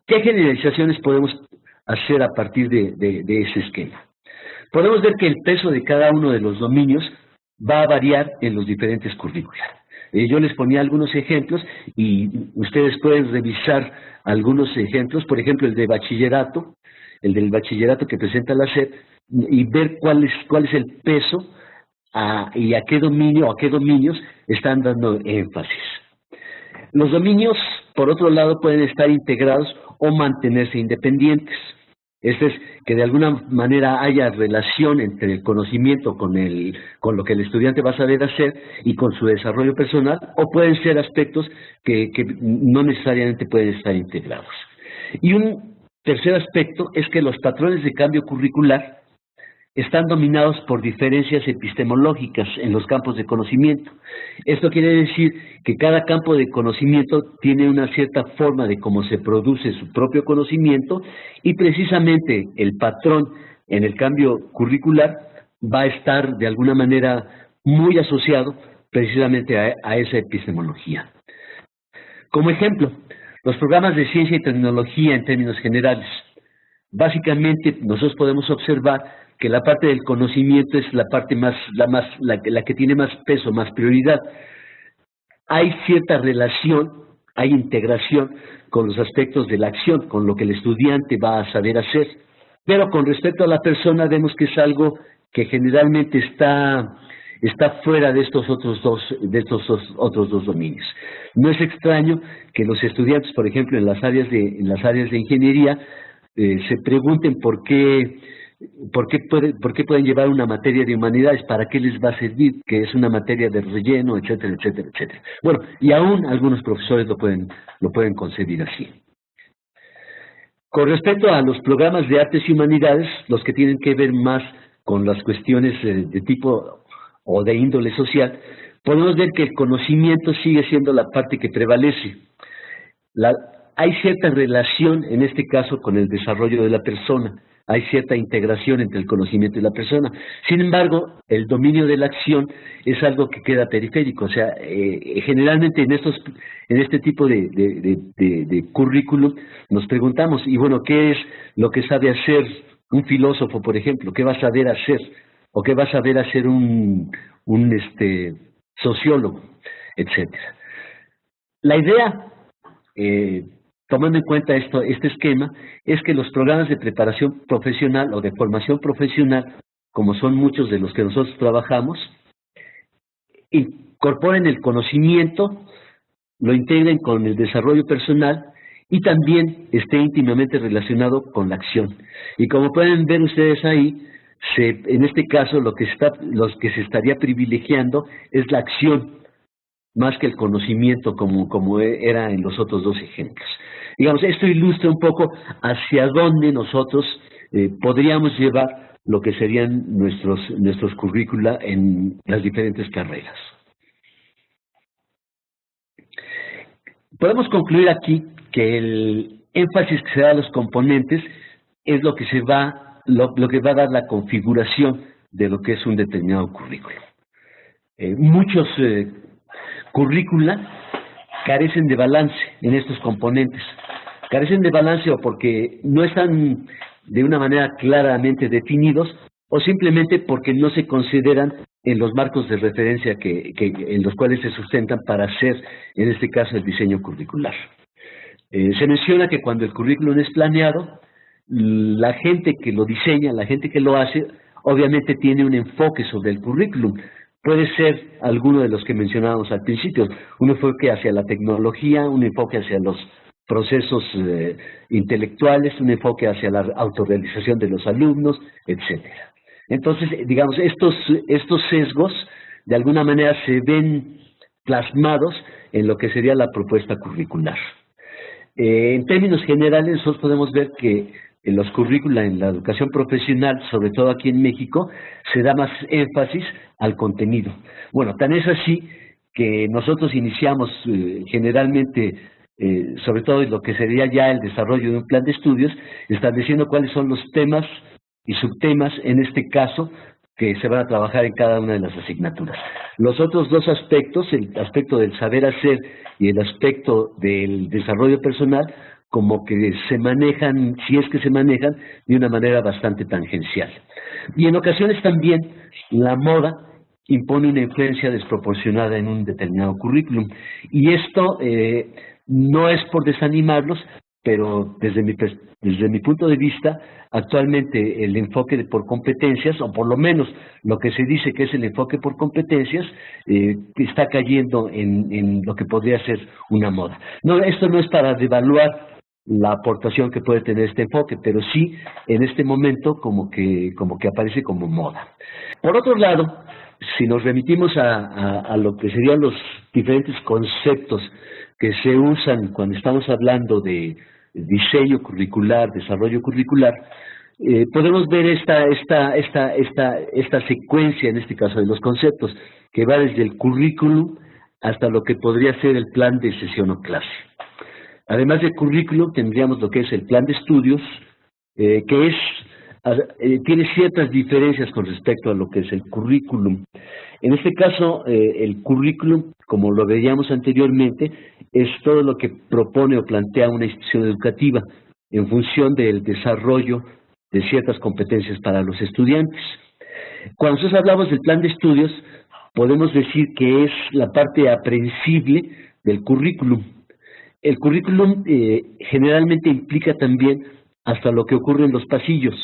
¿Qué generalizaciones podemos hacer a partir de ese esquema? Podemos ver que el peso de cada uno de los dominios va a variar en los diferentes currículas. Yo les ponía algunos ejemplos y ustedes pueden revisar algunos ejemplos, por ejemplo el de bachillerato, el del bachillerato que presenta la SEP, y ver cuál es el peso y a qué dominio o a qué dominios están dando énfasis. Los dominios, por otro lado, pueden estar integrados o mantenerse independientes. Esto es, que de alguna manera haya relación entre el conocimiento con lo que el estudiante va a saber hacer y con su desarrollo personal, o pueden ser aspectos que no necesariamente pueden estar integrados. Y un tercer aspecto es que los patrones de cambio curricular están dominados por diferencias epistemológicas en los campos de conocimiento. Esto quiere decir que cada campo de conocimiento tiene una cierta forma de cómo se produce su propio conocimiento y precisamente el patrón en el cambio curricular va a estar de alguna manera muy asociado precisamente a esa epistemología. Como ejemplo, los programas de ciencia y tecnología en términos generales. Básicamente nosotros podemos observar que la parte del conocimiento es la parte la que tiene más peso, más prioridad. Hay cierta relación, hay integración con los aspectos de la acción, con lo que el estudiante va a saber hacer. Pero con respecto a la persona vemos que es algo que generalmente está fuera de estos otros dos dominios. No es extraño que los estudiantes, por ejemplo, en las áreas de ingeniería, se pregunten por qué pueden llevar una materia de humanidades, para qué les va a servir, que es una materia de relleno, etcétera, etcétera, etcétera. Bueno, y aún algunos profesores lo pueden concebir así. Con respecto a los programas de artes y humanidades, los que tienen que ver más con las cuestiones de tipo o de índole social, podemos ver que el conocimiento sigue siendo la parte que prevalece. Hay cierta relación, en este caso, con el desarrollo de la persona. Hay cierta integración entre el conocimiento y la persona. Sin embargo, el dominio de la acción es algo que queda periférico. O sea, generalmente en este tipo de currículum nos preguntamos, y bueno, ¿qué es lo que sabe hacer un filósofo, por ejemplo? ¿Qué va a saber hacer? ¿O qué va a saber hacer un sociólogo? Etcétera. La idea, tomando en cuenta este esquema, es que los programas de preparación profesional o de formación profesional, como son muchos de los que nosotros trabajamos, incorporen el conocimiento, lo integren con el desarrollo personal y también esté íntimamente relacionado con la acción. Y como pueden ver ustedes ahí, en este caso lo que se estaría privilegiando es la acción, más que el conocimiento como era en los otros dos ejemplos. Digamos, esto ilustra un poco hacia dónde nosotros podríamos llevar lo que serían nuestros currícula en las diferentes carreras. Podemos concluir aquí que el énfasis que se da a los componentes es lo que va a dar la configuración de lo que es un determinado currículo. Muchos currícula carecen de balance en estos componentes. Carecen de balance o porque no están de una manera claramente definidos o simplemente porque no se consideran en los marcos de referencia en los cuales se sustentan para hacer, en este caso, el diseño curricular. Se menciona que cuando el currículum es planeado, la gente que lo diseña, la gente que lo hace, obviamente tiene un enfoque sobre el currículum. Puede ser alguno de los que mencionábamos al principio, un enfoque hacia la tecnología, un enfoque hacia los procesos intelectuales, un enfoque hacia la autorrealización de los alumnos, etcétera. Entonces, digamos, estos sesgos de alguna manera se ven plasmados en lo que sería la propuesta curricular. En términos generales, nosotros podemos ver que en los currícula en la educación profesional, sobre todo aquí en México, se da más énfasis al contenido. Bueno, tan es así que nosotros iniciamos generalmente sobre todo en lo que sería ya el desarrollo de un plan de estudios, estableciendo cuáles son los temas y subtemas, en este caso, que se van a trabajar en cada una de las asignaturas. Los otros dos aspectos, el aspecto del saber hacer y el aspecto del desarrollo personal, como que se manejan, si es que se manejan, de una manera bastante tangencial. Y en ocasiones también la moda impone una influencia desproporcionada en un determinado currículum. Y esto no es por desanimarlos, pero desde mi punto de vista, actualmente el enfoque por competencias, o por lo menos lo que se dice que es el enfoque por competencias, está cayendo en lo que podría ser una moda. No, esto no es para devaluar la aportación que puede tener este enfoque, pero sí en este momento como que aparece como moda. Por otro lado, si nos remitimos a lo que serían los diferentes conceptos que se usan cuando estamos hablando de diseño curricular, desarrollo curricular, podemos ver esta secuencia, en este caso de los conceptos, que va desde el currículum hasta lo que podría ser el plan de sesión o clase. Además del currículum, tendríamos lo que es el plan de estudios, que tiene ciertas diferencias con respecto a lo que es el currículum. En este caso, el currículum, como lo veíamos anteriormente, es todo lo que propone o plantea una institución educativa en función del desarrollo de ciertas competencias para los estudiantes. Cuando nosotros hablamos del plan de estudios, podemos decir que es la parte aprehensible del currículum. El currículum generalmente implica también hasta lo que ocurre en los pasillos,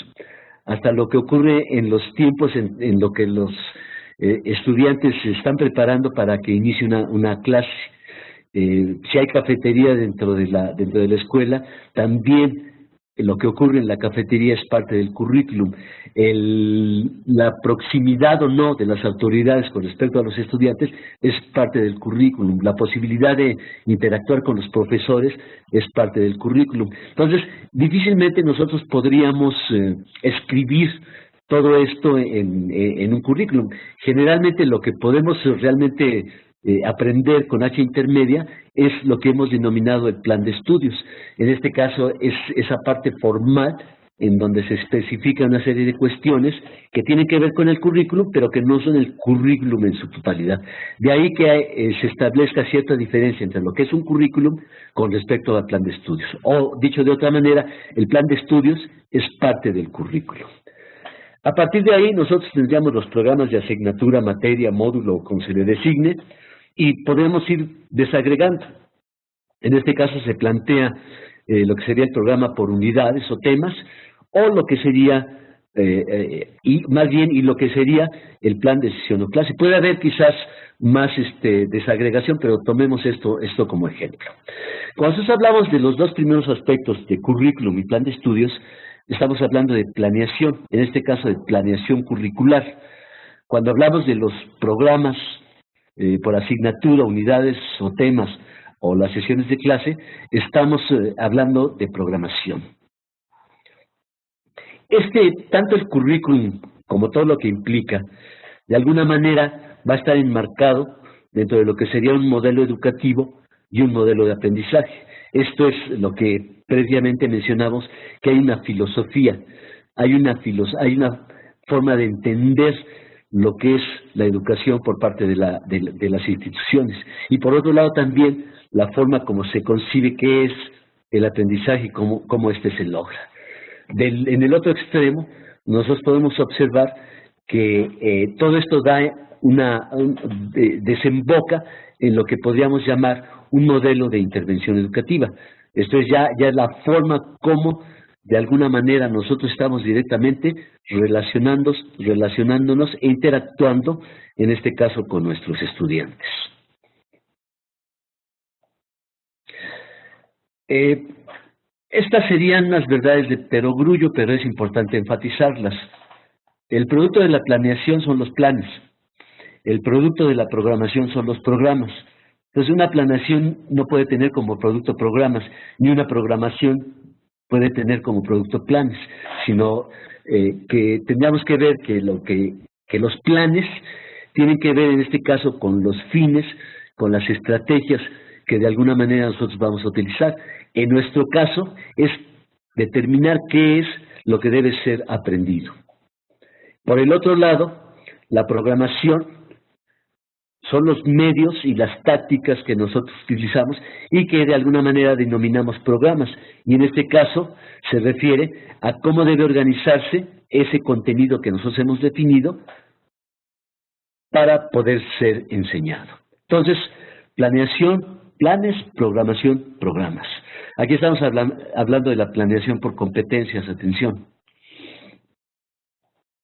hasta lo que ocurre en los tiempos en lo que los estudiantes se están preparando para que inicie una clase. Si hay cafetería dentro de la escuela, también lo que ocurre en la cafetería es parte del currículum. La proximidad o no de las autoridades con respecto a los estudiantes es parte del currículum. La posibilidad de interactuar con los profesores es parte del currículum. Entonces, difícilmente nosotros podríamos escribir todo esto en un currículum. Generalmente lo que podemos realmente aprender con H intermedia es lo que hemos denominado el plan de estudios. En este caso es esa parte formal en donde se especifica una serie de cuestiones que tienen que ver con el currículum, pero que no son el currículum en su totalidad. De ahí que se establezca cierta diferencia entre lo que es un currículum con respecto al plan de estudios. O, dicho de otra manera, el plan de estudios es parte del currículum. A partir de ahí, nosotros tendríamos los programas de asignatura, materia, módulo, como se le designe, y podemos ir desagregando. En este caso se plantea lo que sería el programa por unidades o temas, o lo que sería, lo que sería el plan de sesión o clase. Puede haber quizás más desagregación, pero tomemos esto como ejemplo. Cuando nosotros hablamos de los dos primeros aspectos de currículum y plan de estudios, estamos hablando de planeación, en este caso de planeación curricular. Cuando hablamos de los programas por asignatura, unidades o temas, o las sesiones de clase, estamos hablando de programación. Tanto el currículum como todo lo que implica, de alguna manera va a estar enmarcado dentro de lo que sería un modelo educativo y un modelo de aprendizaje. Esto es lo que previamente mencionamos, que hay una filosofía, hay una forma de entender lo que es la educación por parte de las instituciones. Y por otro lado también la forma como se concibe qué es el aprendizaje y cómo éste se logra. En el otro extremo, nosotros podemos observar que todo esto desemboca en lo que podríamos llamar un modelo de intervención educativa. Esto es ya la forma como de alguna manera nosotros estamos directamente relacionándonos e interactuando, en este caso, con nuestros estudiantes. Estas serían las verdades de perogrullo, pero es importante enfatizarlas. El producto de la planeación son los planes. El producto de la programación son los programas. Entonces, una planeación no puede tener como producto programas, ni una programación puede tener como producto planes, sino que tendríamos que ver que los planes tienen que ver en este caso con los fines, con las estrategias que de alguna manera nosotros vamos a utilizar. En nuestro caso es determinar qué es lo que debe ser aprendido. Por el otro lado, la programación son los medios y las tácticas que nosotros utilizamos y que de alguna manera denominamos programas. Y en este caso se refiere a cómo debe organizarse ese contenido que nosotros hemos definido para poder ser enseñado. Entonces, planeación, planes, programación, programas. Aquí estamos hablando de la planeación por competencias, atención.